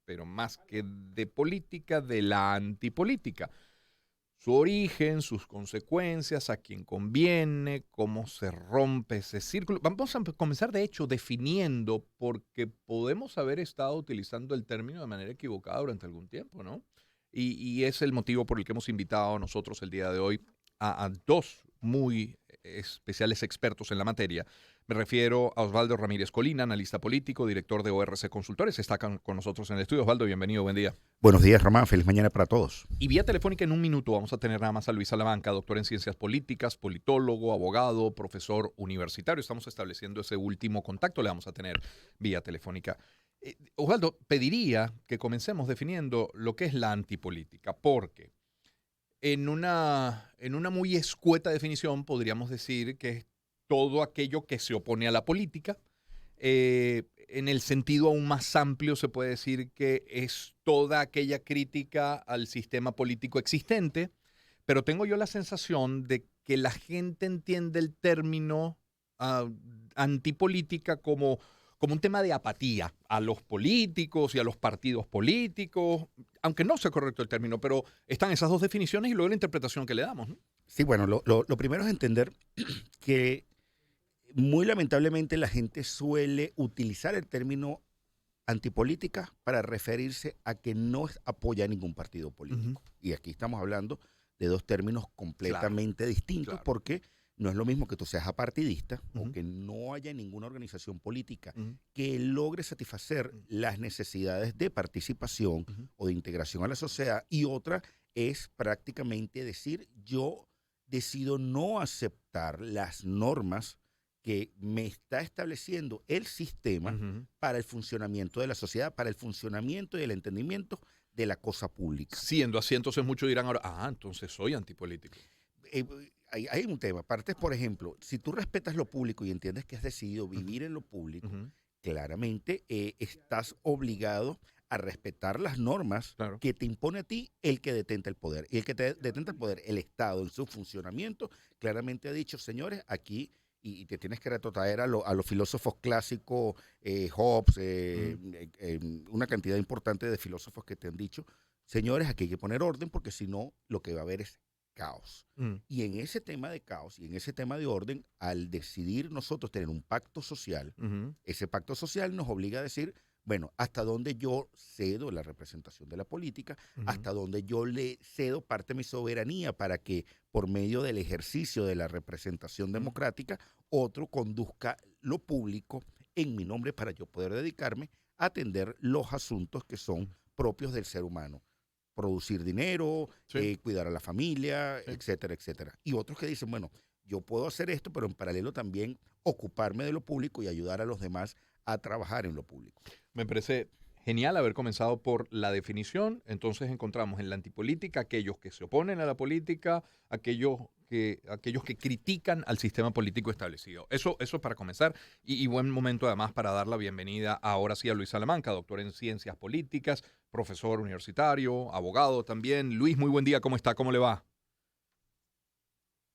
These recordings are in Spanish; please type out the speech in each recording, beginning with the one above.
pero más que de política, de la antipolítica. Su origen, sus consecuencias, a quién conviene, cómo se rompe ese círculo. Vamos a comenzar, de hecho, definiendo, porque podemos haber estado utilizando el término de manera equivocada durante algún tiempo, ¿no? Y es el motivo por el que hemos invitado a nosotros el día de hoy a dos muy especiales expertos en la materia. Me refiero a Osvaldo Ramírez Colina, analista político, director de ORC Consultores. Está con nosotros en el estudio. Osvaldo, bienvenido, buen día. Buenos días, Román. Feliz mañana para todos. Y vía telefónica en un minuto vamos a tener nada más a Luis Salamanca, doctor en ciencias políticas, politólogo, abogado, profesor universitario. Estamos estableciendo ese último contacto, le vamos a tener vía telefónica. Osvaldo, pediría que comencemos definiendo lo que es la antipolítica, porque en una muy escueta definición podríamos decir que es todo aquello que se opone a la política. En el sentido aún más amplio se puede decir que es toda aquella crítica al sistema político existente, pero tengo yo la sensación de que la gente entiende el término antipolítica como un tema de apatía a los políticos y a los partidos políticos, aunque no sea correcto el término, pero están esas dos definiciones y luego la interpretación que le damos, ¿no? Sí, bueno, lo primero es entender que muy lamentablemente la gente suele utilizar el término antipolítica para referirse a que no apoya a ningún partido político. Y aquí estamos hablando de dos términos completamente distintos, porque no es lo mismo que tú seas apartidista o que no haya ninguna organización política que logre satisfacer las necesidades de participación o de integración a la sociedad, y otra es prácticamente decir: yo decido no aceptar las normas que me está estableciendo el sistema para el funcionamiento de la sociedad, para el funcionamiento y el entendimiento de la cosa pública. Siendo así, entonces muchos dirán ahora, entonces soy antipolítico. Hay un tema. Aparte, por ejemplo, si tú respetas lo público y entiendes que has decidido vivir en lo público, claramente estás obligado a respetar las normas que te impone a ti el que detenta el poder. Y el que te detenta el poder, el Estado, en su funcionamiento, claramente ha dicho: señores, aquí, y te tienes que retrotraer a los filósofos clásicos, Hobbes, una cantidad importante de filósofos que te han dicho: señores, aquí hay que poner orden, porque si no, lo que va a haber es caos. Y en ese tema de caos y en ese tema de orden, al decidir nosotros tener un pacto social, ese pacto social nos obliga a decir: bueno, hasta dónde yo cedo la representación de la política, hasta dónde yo le cedo parte de mi soberanía para que, por medio del ejercicio de la representación democrática, otro conduzca lo público en mi nombre para yo poder dedicarme a atender los asuntos que son propios del ser humano. Producir dinero, cuidar a la familia, etcétera, etcétera. Y otros que dicen: bueno, yo puedo hacer esto, pero en paralelo también ocuparme de lo público y ayudar a los demás a trabajar en lo público. Me parece genial haber comenzado por la definición. Entonces encontramos en la antipolítica aquellos que se oponen a la política, aquellos que critican al sistema político establecido. Eso es para comenzar, y buen momento además para dar la bienvenida ahora sí a Luis Salamanca, doctor en ciencias políticas, profesor universitario, abogado también. Luis, muy buen día, ¿cómo está? ¿Cómo le va?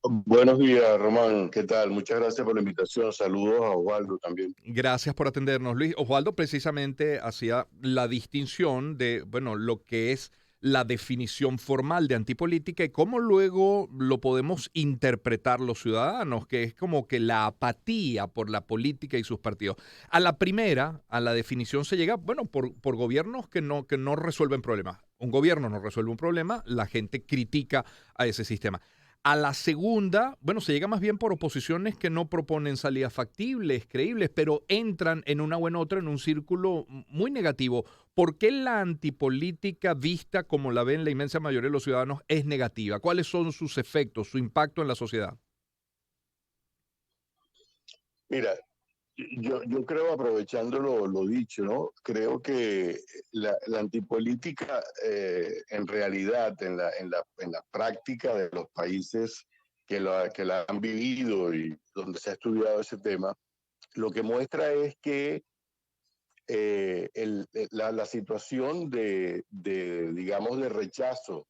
Buenos días, Román. ¿Qué tal? Muchas gracias por la invitación. Saludos a Osvaldo también. Gracias por atendernos, Luis. Osvaldo precisamente hacía la distinción de, bueno, lo que es la definición formal de antipolítica y cómo luego lo podemos interpretar los ciudadanos, que es como que la apatía por la política y sus partidos. A la primera, a la definición se llega, bueno, por gobiernos que no resuelven problemas. Un gobierno no resuelve un problema, la gente critica a ese sistema. A la segunda, bueno, se llega más bien por oposiciones que no proponen salidas factibles, creíbles, pero entran en una u en otra en un círculo muy negativo. ¿Por qué la antipolítica vista como la ven la inmensa mayoría de los ciudadanos es negativa? ¿Cuáles son sus efectos, su impacto en la sociedad? Mira, yo creo, aprovechando lo dicho, ¿no? Creo que la antipolítica, en realidad, en la práctica de los países que la han vivido y donde se ha estudiado ese tema, lo que muestra es que la situación digamos, de rechazo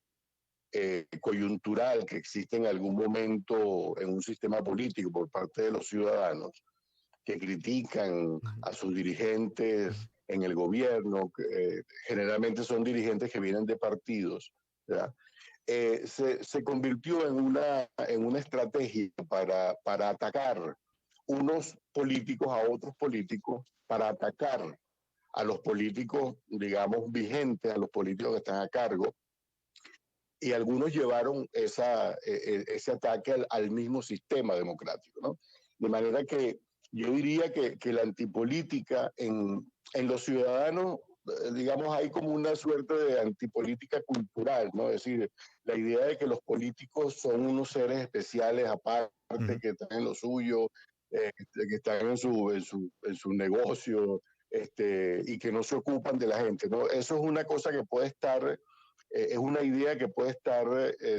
coyuntural que existe en algún momento en un sistema político por parte de los ciudadanos que critican a sus dirigentes en el gobierno, generalmente son dirigentes que vienen de partidos, ¿verdad? Se convirtió en una estrategia para atacar unos políticos a otros políticos, para atacar a los políticos, digamos, vigentes, a los políticos que están a cargo, y algunos llevaron ese ataque al mismo sistema democrático, ¿no? De manera que yo diría que la antipolítica en los ciudadanos, digamos, hay como una suerte de antipolítica cultural, ¿no? Es decir, la idea de que los políticos son unos seres especiales aparte, que están en lo suyo, que están en su negocio, y que no se ocupan de la gente, ¿no? Eso es una cosa que puede estar es una idea que puede estar,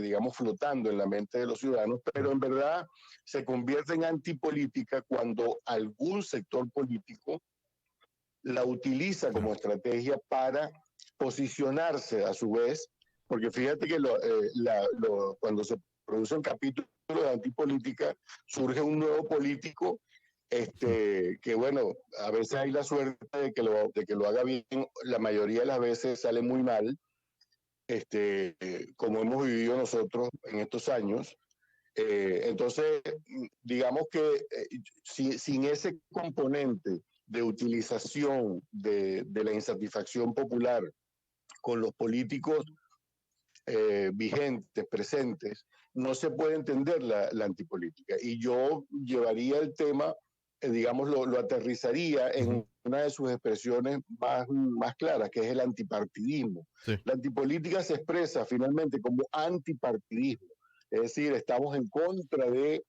digamos, flotando en la mente de los ciudadanos, pero en verdad se convierte en antipolítica cuando algún sector político la utiliza como estrategia para posicionarse a su vez, porque fíjate que cuando se producen capítulos de antipolítica, surge un nuevo político que bueno, a veces hay la suerte de que lo haga bien, la mayoría de las veces sale muy mal, como hemos vivido nosotros en estos años. Entonces, digamos que sin ese componente de utilización de la insatisfacción popular con los políticos vigentes, presentes, no se puede entender la antipolítica. Y yo llevaría el tema, digamos, lo aterrizaría en una de sus expresiones más claras, que es el antipartidismo. Sí. La antipolítica se expresa finalmente como antipartidismo. Es decir, estamos en contra de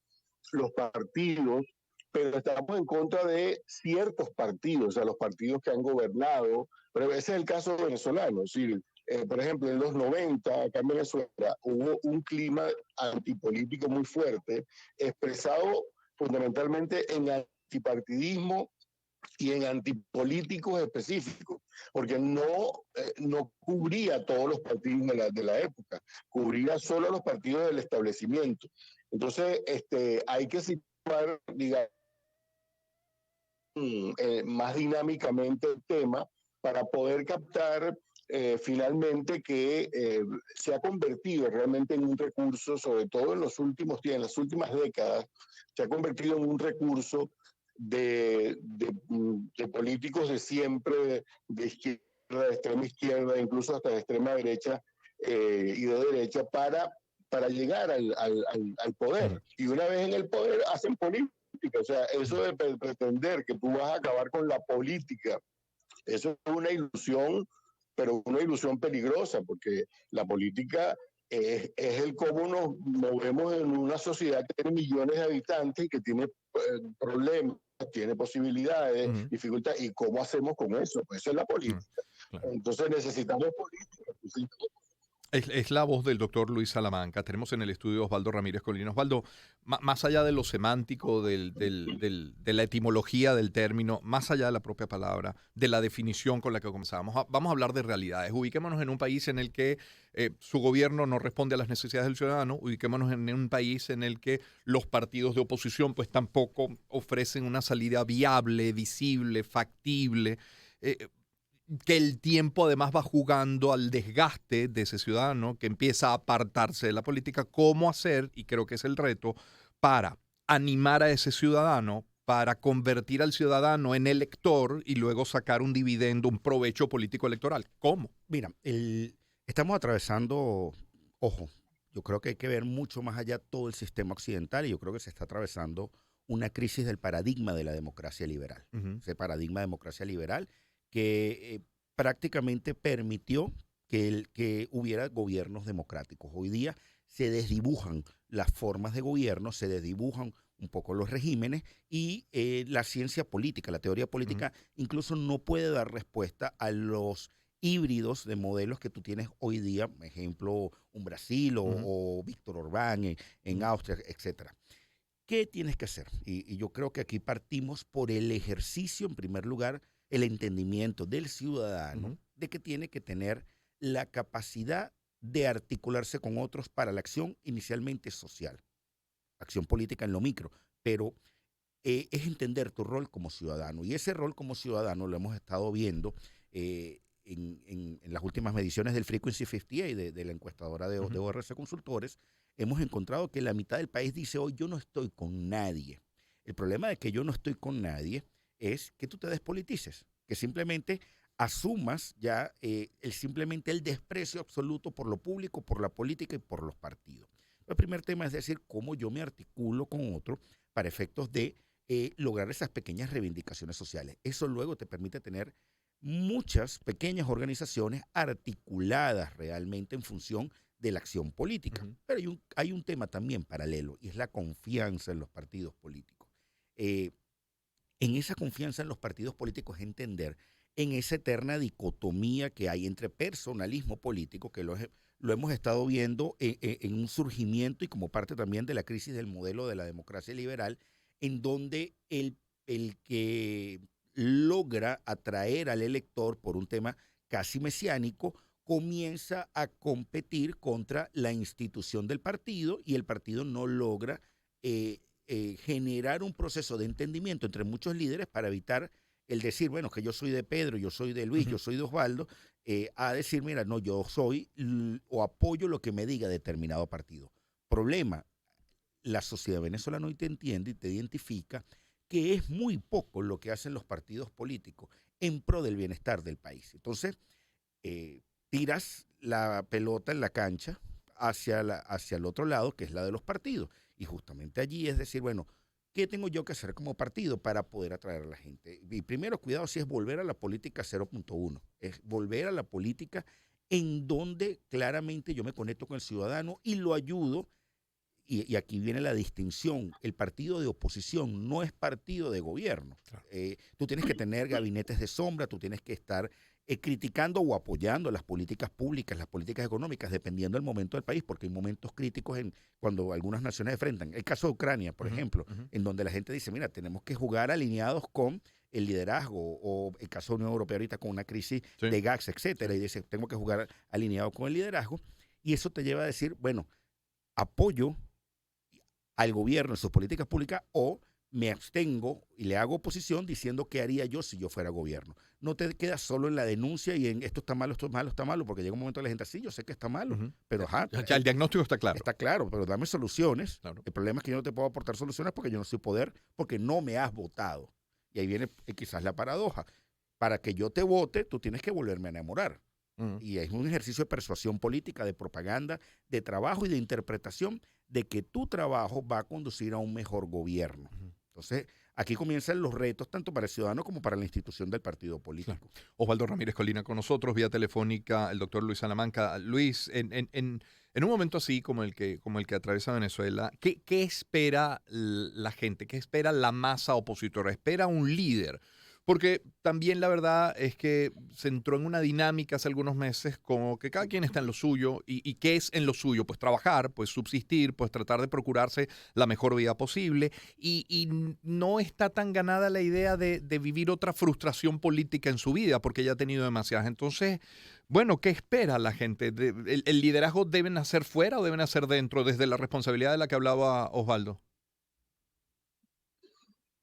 los partidos, pero estamos en contra de ciertos partidos, o sea, los partidos que han gobernado, pero ese es el caso venezolano, es decir, por ejemplo, en los 90, acá en Venezuela, hubo un clima antipolítico muy fuerte, expresado fundamentalmente en antipartidismo y en antipolíticos específicos, porque no cubría todos los partidos de la época, cubría solo los partidos del establecimiento. Entonces, hay que situar, digamos, más dinámicamente el tema para poder captar finalmente que se ha convertido realmente en un recurso, sobre todo en los últimos tiempos, en las últimas décadas, se ha convertido en un recurso de políticos de siempre, de izquierda, de extrema izquierda, incluso hasta de extrema derecha y de derecha, para llegar al poder. Y una vez en el poder hacen política. O sea, eso de pretender que tú vas a acabar con la política, eso es una ilusión, pero una ilusión peligrosa, porque la política es el cómo nos movemos en una sociedad que tiene millones de habitantes y que tiene problemas, tiene posibilidades, dificultades, y cómo hacemos con eso. Pues eso es la política. Claro. Entonces necesitamos política. Es la voz del doctor Luis Salamanca. Tenemos en el estudio Osvaldo Ramírez Colina. Osvaldo, más allá de lo semántico, de la etimología del término, más allá de la propia palabra, de la definición con la que comenzamos, vamos a hablar de realidades. Ubiquémonos en un país en el que su gobierno no responde a las necesidades del ciudadano. Ubiquémonos en un país en el que los partidos de oposición pues tampoco ofrecen una salida viable, visible, factible. Que el tiempo además va jugando al desgaste de ese ciudadano que empieza a apartarse de la política. ¿Cómo hacer? Y creo que es el reto para animar a ese ciudadano, para convertir al ciudadano en elector y luego sacar un dividendo, un provecho político electoral. ¿Cómo? Mira, estamos atravesando, ojo, yo creo que hay que ver mucho más allá todo el sistema occidental y yo creo que se está atravesando una crisis del paradigma de la democracia liberal. Ese paradigma de democracia liberal que prácticamente permitió que hubiera gobiernos democráticos. Hoy día se desdibujan las formas de gobierno, se desdibujan un poco los regímenes y la ciencia política, la teoría política, incluso no puede dar respuesta a los híbridos de modelos que tú tienes hoy día, por ejemplo, un Brasil o Víctor Orbán en Austria, etcétera. ¿Qué tienes que hacer? Y yo creo que aquí partimos por el ejercicio, en primer lugar, el entendimiento del ciudadano de que tiene que tener la capacidad de articularse con otros para la acción inicialmente social, acción política en lo micro, pero es entender tu rol como ciudadano. Y ese rol como ciudadano lo hemos estado viendo en las últimas mediciones del Frequency 58 de la encuestadora de ORC Consultores. Hemos encontrado que la mitad del país dice hoy yo no estoy con nadie. El problema de que yo no estoy con nadie es que tú te despolitices, que simplemente asumas ya simplemente el desprecio absoluto por lo público, por la política y por los partidos. El primer tema es decir, cómo yo me articulo con otro para efectos de lograr esas pequeñas reivindicaciones sociales. Eso luego te permite tener muchas pequeñas organizaciones articuladas realmente en función de la acción política. Pero hay un tema también paralelo y es la confianza en los partidos políticos. En esa confianza en los partidos políticos es entender en esa eterna dicotomía que hay entre personalismo político, que lo hemos estado viendo en un surgimiento y como parte también de la crisis del modelo de la democracia liberal, en donde el que logra atraer al elector por un tema casi mesiánico, comienza a competir contra la institución del partido y el partido no logra generar un proceso de entendimiento entre muchos líderes para evitar el decir, bueno, que yo soy de Pedro, yo soy de Luis, yo soy de Osvaldo, a decir, mira, no, yo soy o apoyo lo que me diga determinado partido. Problema, la sociedad venezolana hoy te entiende y te identifica que es muy poco lo que hacen los partidos políticos en pro del bienestar del país. Entonces, tiras la pelota en la cancha hacia el otro lado, que es la de los partidos. Y justamente allí es decir, bueno, ¿qué tengo yo que hacer como partido para poder atraer a la gente? Y primero, cuidado, si es volver a la política 0.1, es volver a la política en donde claramente yo me conecto con el ciudadano y lo ayudo. Y aquí viene la distinción. El partido de oposición no es partido de gobierno. Claro. Tú tienes que tener gabinetes de sombra, tú tienes que estar criticando o apoyando las políticas públicas, las políticas económicas, dependiendo del momento del país, porque hay momentos críticos cuando algunas naciones enfrentan. El caso de Ucrania, por ejemplo, en donde la gente dice, mira, tenemos que jugar alineados con el liderazgo, o el caso de la Unión Europea ahorita con una crisis de gas, etcétera, y dice, tengo que jugar alineado con el liderazgo, y eso te lleva a decir, bueno, apoyo al gobierno en sus políticas públicas o me abstengo y le hago oposición diciendo qué haría yo si yo fuera gobierno. No te quedas solo en la denuncia y en esto está malo, está malo, porque llega un momento de la gente, sí, yo sé que está malo, pero ya el diagnóstico está claro. Está claro, pero dame soluciones. Claro. El problema es que yo no te puedo aportar soluciones porque yo no soy poder, porque no me has votado. Y ahí viene quizás la paradoja. Para que yo te vote, tú tienes que volverme a enamorar. Y es un ejercicio de persuasión política, de propaganda, de trabajo y de interpretación de que tu trabajo va a conducir a un mejor gobierno. Entonces, aquí comienzan los retos tanto para el ciudadano como para la institución del partido político. Claro. Osvaldo Ramírez Colina con nosotros, vía telefónica, el doctor Luis Salamanca. Luis, en un momento así como el que atraviesa Venezuela, ¿qué espera la gente? ¿Qué espera la masa opositora? ¿Espera un líder? Porque también la verdad es que se entró en una dinámica hace algunos meses como que cada quien está en lo suyo. ¿Y qué es en lo suyo? Pues trabajar, pues subsistir, pues tratar de procurarse la mejor vida posible. Y no está tan ganada la idea de vivir otra frustración política en su vida porque ya ha tenido demasiadas. Entonces, bueno, ¿qué espera la gente? ¿El liderazgo debe nacer fuera o debe nacer dentro desde la responsabilidad de la que hablaba Osvaldo?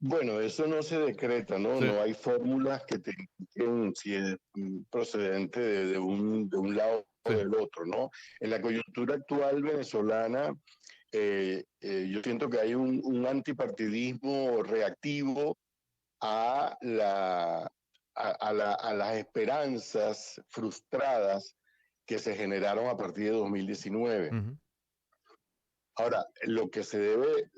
Bueno, eso no se decreta, ¿no? Sí. No hay fórmulas que te indiquen si es procedente de un lado o del otro, ¿no? En la coyuntura actual venezolana, yo siento que hay un antipartidismo reactivo a a las esperanzas frustradas que se generaron a partir de 2019. Ahora, lo que se debe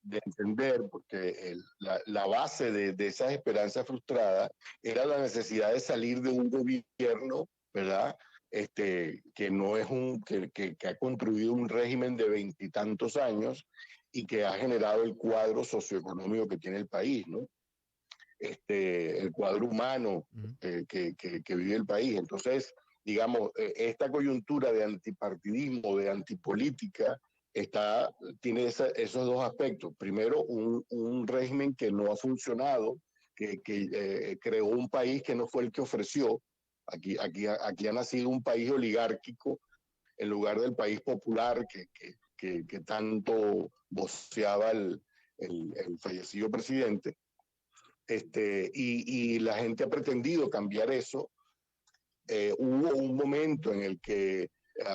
de entender, porque la base de esas esperanzas frustradas era la necesidad de salir de un gobierno, ¿verdad? Que no es que ha construido un régimen de veintitantos años y que ha generado el cuadro socioeconómico que tiene el país, ¿no? El cuadro humano que vive el país. Entonces, digamos, esta coyuntura de antipartidismo, de antipolítica, tiene esos dos aspectos. Primero, un régimen que no ha funcionado, que creó un país que no fue el que ofreció. Aquí ha nacido un país oligárquico en lugar del país popular que tanto voceaba el fallecido presidente, y la gente ha pretendido cambiar eso. Hubo un momento en el que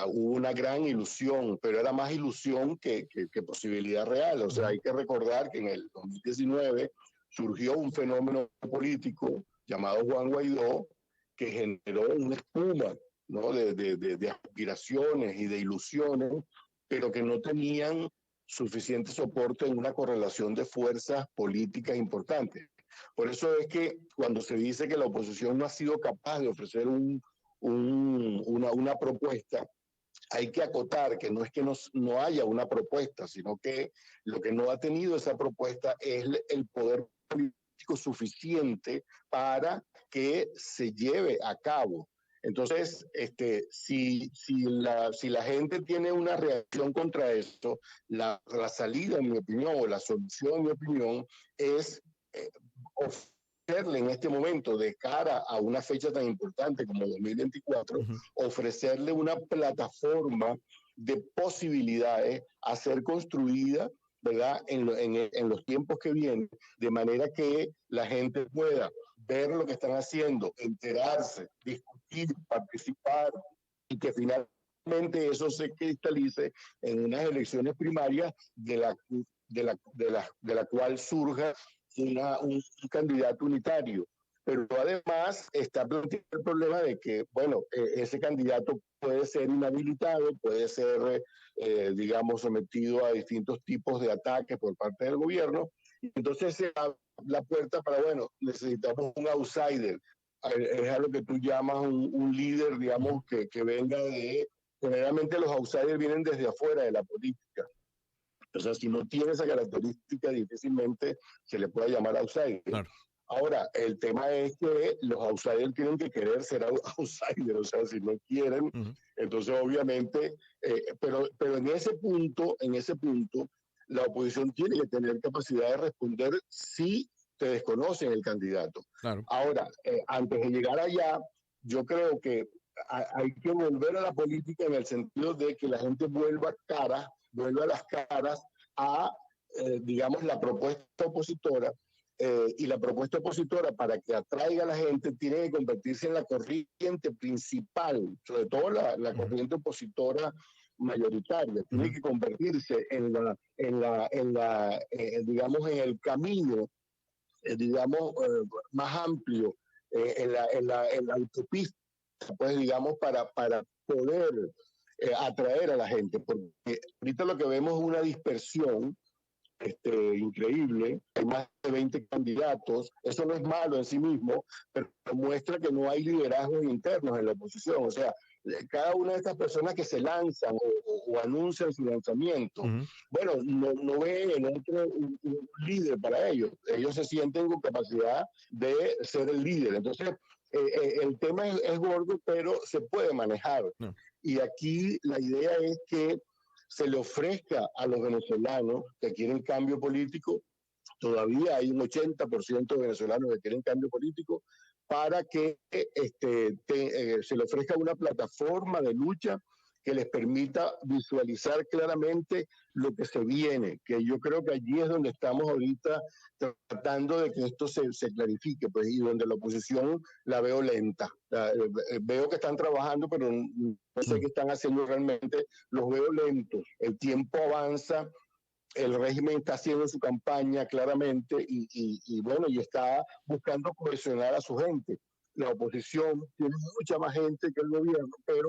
hubo una gran ilusión, pero era más ilusión que posibilidad real. O sea, hay que recordar que en el 2019 surgió un fenómeno político llamado Juan Guaidó, que generó una espuma, ¿no? de aspiraciones y de ilusiones, pero que no tenían suficiente soporte en una correlación de fuerzas políticas importantes. Por eso es que cuando se dice que la oposición no ha sido capaz de ofrecer una propuesta, hay que acotar que no es que no haya una propuesta, sino que lo que no ha tenido esa propuesta es el poder político suficiente para que se lleve a cabo. Entonces, si la gente tiene una reacción contra esto, la salida, en mi opinión, o la solución, en mi opinión, es ofrecerle en este momento, de cara a una fecha tan importante como 2024, ofrecerle una plataforma de posibilidades a ser construida, ¿verdad? En los tiempos que vienen, de manera que la gente pueda ver lo que están haciendo, enterarse, discutir, participar, y que finalmente eso se cristalice en unas elecciones primarias de la cual surja un candidato unitario. Pero además está planteado el problema de que, bueno, ese candidato puede ser inhabilitado, puede ser, digamos, sometido a distintos tipos de ataques por parte del gobierno. Entonces se abre la puerta para, bueno, necesitamos un outsider. Es a lo que tú llamas un líder, digamos, que venga de... Generalmente los outsiders vienen desde afuera de la política. O sea, si no tiene esa característica, difícilmente se le puede llamar outsider. Claro. Ahora, el tema es que los outsiders tienen que querer ser outsiders, o sea, si no quieren, entonces obviamente, pero en ese punto, la oposición tiene que tener capacidad de responder si te desconocen el candidato. Claro. Ahora, antes de llegar allá, yo creo que hay que volver a la política en el sentido de que la gente vuelva a las caras a, digamos, la propuesta opositora, y la propuesta opositora, para que atraiga a la gente, tiene que convertirse en la corriente principal, sobre todo la corriente opositora mayoritaria, tiene que convertirse digamos, en el camino, digamos, más amplio, en la autopista, pues, digamos, para poder atraer a la gente, porque ahorita lo que vemos es una dispersión increíble. Hay más de 20 candidatos. Eso no es malo en sí mismo, pero muestra que no hay liderazgos internos en la oposición. O sea, cada una de estas personas que se lanzan o anuncian su lanzamiento, bueno, no ven en otro un líder para ellos. Ellos se sienten con capacidad de ser el líder. Entonces, el tema es gordo, pero se puede manejar. Y aquí la idea es que se le ofrezca a los venezolanos que quieren cambio político. Todavía hay un 80% de venezolanos que quieren cambio político, para que se le ofrezca una plataforma de lucha que les permita visualizar claramente lo que se viene, que yo creo que allí es donde estamos ahorita tratando de que esto se clarifique, pues, y donde la oposición la veo lenta. Veo que están trabajando, pero no sé qué están haciendo realmente, los veo lentos. El tiempo avanza, el régimen está haciendo su campaña claramente y bueno, y está buscando cohesionar a su gente. La oposición tiene mucha más gente que el gobierno, pero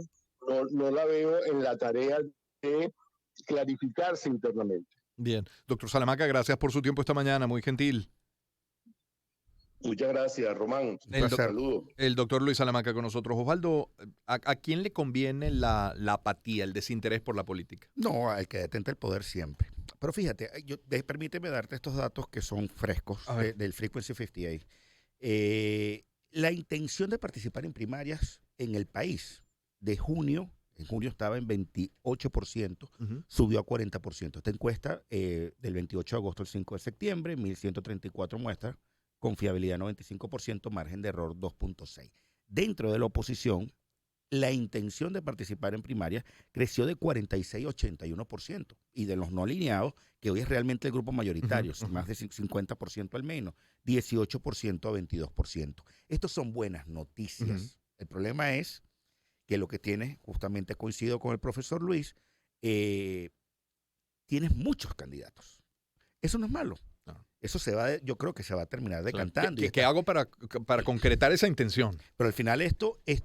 no la veo en la tarea de clarificarse internamente. Bien. Doctor Salamaca, gracias por su tiempo esta mañana, muy gentil. Muchas gracias, Román. Saludos. El doctor Luis Salamaca con nosotros. Osvaldo, ¿a quién le conviene la apatía, el desinterés por la política? No, al que detenta el poder siempre. Pero fíjate, permíteme darte estos datos que son frescos del Frequency 58. La intención de participar en primarias en el país en junio estaba en 28%, subió a 40%. Esta encuesta del 28 de agosto al 5 de septiembre, 1.134 muestras, confiabilidad 95%, margen de error 2.6. Dentro de la oposición, la intención de participar en primarias creció de 46 a 81%. Y de los no alineados, que hoy es realmente el grupo mayoritario, más de 50% al menos, 18% a 22%. Estos son buenas noticias. El problema es que lo que tienes, justamente coincido con el profesor Luis, tienes muchos candidatos. Eso no es malo. Eso yo creo que se va a terminar decantando. Claro. ¿Qué hago para concretar esa intención? Pero al final esto es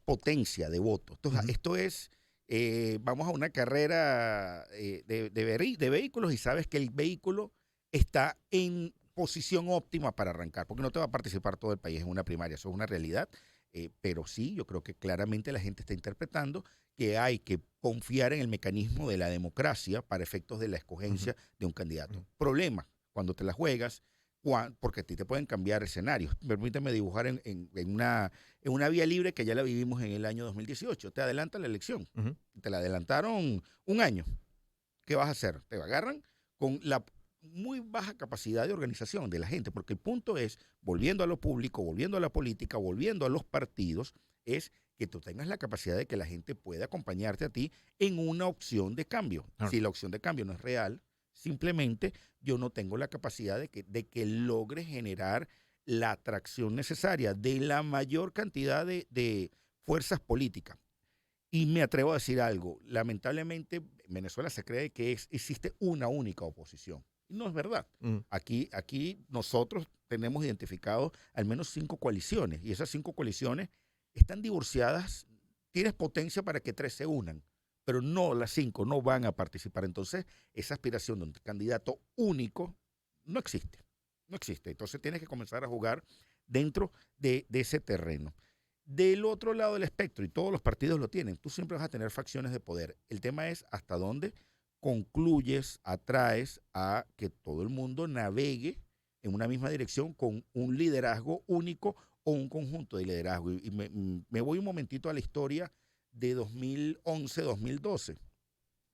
potencia de voto. Entonces, esto es, vamos a una carrera de vehículos y sabes que el vehículo está en posición óptima para arrancar, porque no te va a participar todo el país en una primaria, eso es una realidad. Pero sí, yo creo que claramente la gente está interpretando que hay que confiar en el mecanismo de la democracia para efectos de la escogencia de un candidato. Problema, cuando te la juegas, porque a ti te pueden cambiar escenarios. Permíteme dibujar en una vía libre que ya la vivimos en el año 2018. Te adelanta la elección. Te la adelantaron un año. ¿Qué vas a hacer? Te agarran con la muy baja capacidad de organización de la gente, porque el punto es, volviendo a lo público, volviendo a la política, volviendo a los partidos, es que tú tengas la capacidad de que la gente pueda acompañarte a ti en una opción de cambio. Si la opción de cambio no es real, simplemente yo no tengo la capacidad de que logre generar la atracción necesaria de la mayor cantidad de fuerzas políticas. Y me atrevo a decir algo, lamentablemente en Venezuela se cree que existe una única oposición. Y no es verdad. Aquí nosotros tenemos identificados al menos 5 coaliciones y esas 5 coaliciones están divorciadas. Tienes potencia para que 3 se unan, pero no las 5 no van a participar. Entonces, esa aspiración de un candidato único no existe. No existe. Entonces, tienes que comenzar a jugar dentro de ese terreno. Del otro lado del espectro, y todos los partidos lo tienen, tú siempre vas a tener facciones de poder. El tema es hasta dónde concluyes, atraes a que todo el mundo navegue en una misma dirección con un liderazgo único o un conjunto de liderazgo. Y me voy un momentito a la historia de 2011-2012.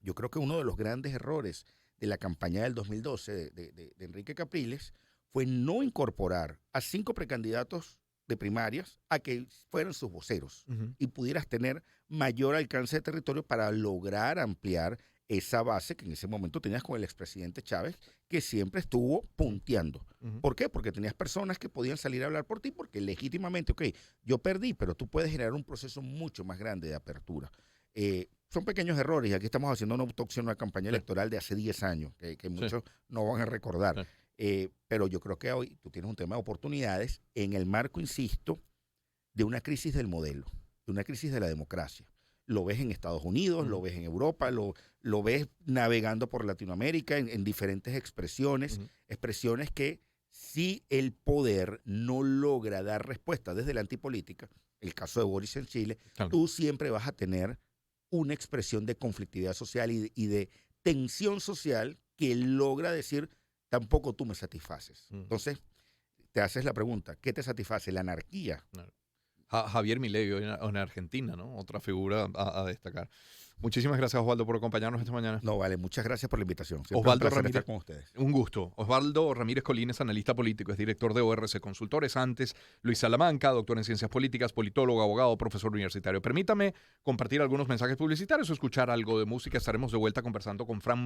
Yo creo que uno de los grandes errores de la campaña del 2012 de Enrique Capriles fue no incorporar a 5 precandidatos de primarias a que fueran sus voceros y pudieras tener mayor alcance de territorio para lograr ampliar esa base que en ese momento tenías con el expresidente Chávez, que siempre estuvo punteando. ¿Por qué? Porque tenías personas que podían salir a hablar por ti, porque legítimamente, ok, yo perdí, pero tú puedes generar un proceso mucho más grande de apertura. Son pequeños errores, y aquí estamos haciendo una autopsia en una campaña electoral de hace 10 años, que muchos no van a recordar. Pero yo creo que hoy tú tienes un tema de oportunidades en el marco, insisto, de una crisis del modelo, de una crisis de la democracia. Lo ves en Estados Unidos, lo ves en Europa, lo ves navegando por Latinoamérica en diferentes expresiones, expresiones que si el poder no logra dar respuesta desde la antipolítica, el caso de Boris en Chile, tú siempre vas a tener una expresión de conflictividad social y de tensión social que logra decir, tampoco tú me satisfaces. Entonces, te haces la pregunta, ¿qué te satisface? La anarquía. Javier Milei en Argentina, ¿no? Otra figura a destacar. Muchísimas gracias, Osvaldo, por acompañarnos esta mañana. No, vale, muchas gracias por la invitación. Siempre Osvaldo un placer Ramírez, estar con ustedes. Un gusto. Osvaldo Ramírez Colín es analista político, es director de ORC Consultores. Antes, Luis Salamanca, doctor en ciencias políticas, politólogo, abogado, profesor universitario. Permítame compartir algunos mensajes publicitarios o escuchar algo de música. Estaremos de vuelta conversando con Fran